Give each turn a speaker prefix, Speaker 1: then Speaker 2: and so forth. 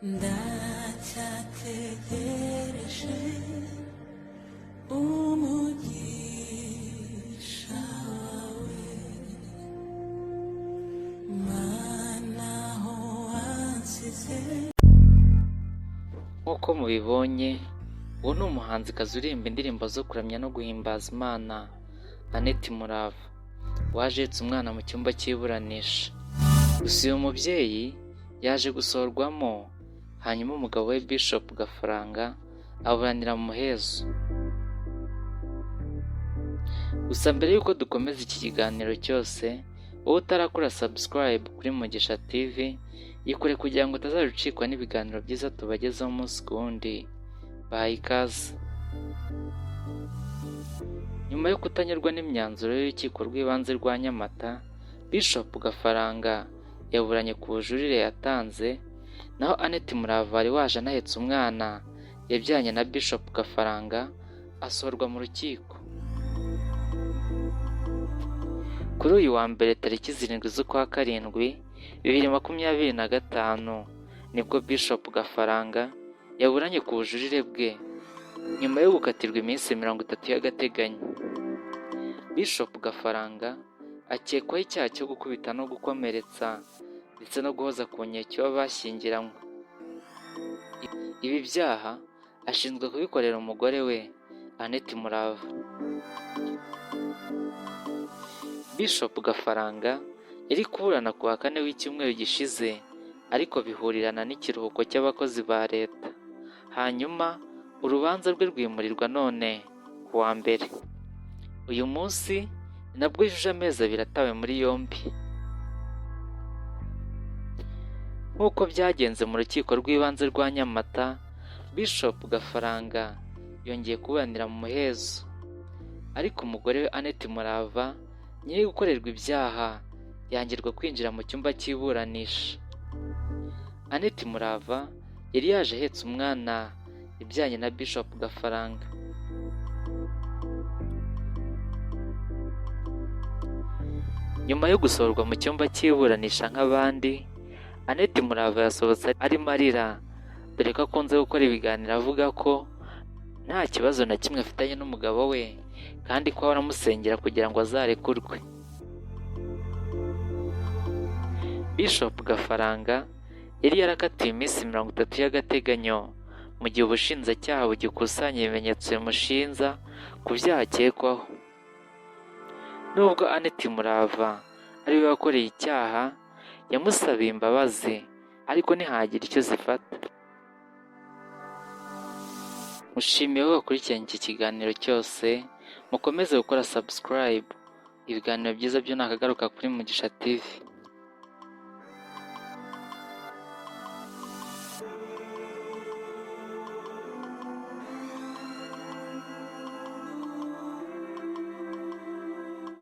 Speaker 1: ndacyategereje umugisha wawe mana aho wansize.
Speaker 2: Nk'uko mubibonye, uwo ni umuhanzikazi uririmba indirimbo zo kuramya no guhimbaza Imana, Annette Murava, waje ahetse umwana mu cyumba cy'iburanisha. Gusa uyu mubyeyi yaje gusohorwamo, hanyuma umugabo we Bishop Gafaranga aburanira mu muhezo. Gusa mbere y'uko dukomeza iki kiganiro cyose, wowe utarakora subscribe kuri Mugisha TV, yikore kugira ngo utazarucikwa n'ibiganiro byiza tubagezaho umunsi ku wundi. Bahaye ikaze. Nyuma yo kutanyurwa n'imyanzuro y'urukiko rw'ibanze rwa Nyamata, Bishop Gafaranga yaburanye ku bujurire yatanze, naho Annette Murava wari waje anahetse umwana yabyaranye na Bishop Gafaranga asohorwa mu rukiko. Kuri uyu wa mbere tariki 7 z'ukwa karindwi 2025 nibwo Bishop Gafaranga yaburanye ku bujurire bwe nyuma yo gukatirwa iminsi 30 y'agateganyo. Bishop Gafaranga akekwaho icyaha cyo gukubita no gukomeretsa ndetse no guhoza ku nkeke w'abashyingiranywe. Ibi byaha ashinzwe kubikorera umugore we Annette Murava. Bishop Gafaranga yari kuburana ku wa 4 w'icyumweru gishize, ariko bihurirana n'ikiruhuko cy'abakozi ba leta. Hanyuma urubanza rwe rwimurirwa none ku wa mbere. Uyu munsi nabwo yujuje amezi 2 atawe muri yombi. Nk'uko byagenze mu rukiko rw'ibanze rwa Nyamata, Bishop Gafaranga yongeye kuburanira mu muhezo, ariko umugore we Annette Murava nyiri gukorerwa ibyaha yangirwa kwinjira mu cyumba cy'iburanisha. Annette Murava yari yaje ahetse umwana yabyaranye na Bishop Gafaranga. Nyuma yo gusohorwa mu cyumba cy'iburanisha nk'abandi, Annette Murava yasohotse arimo arira, dore ko akunze gukora ibiganiro avuga ko nta kibazo na kimwe afitanye n'umugabo we, kandi ko ahora amusengera kugira ngo azarekurwe. Bishop Gafaranga yari yarakatiwe iminsi 30 y'agateganyo mu gihe ubushinjacyaha bugikusanya ibimenyetso bimushinja ku byaha akekwaho. Nubwo Annette Murava ari we wakoreye icyaha, yamusabiye imbabazi, ariko ntihagire icyo zifata. Mushimiye ko wakurikiranye iki kiganiro cyose, mukomeze gukora subscribe. Ibiganiro byiza byo nakagaruka kuri Mugisha TV.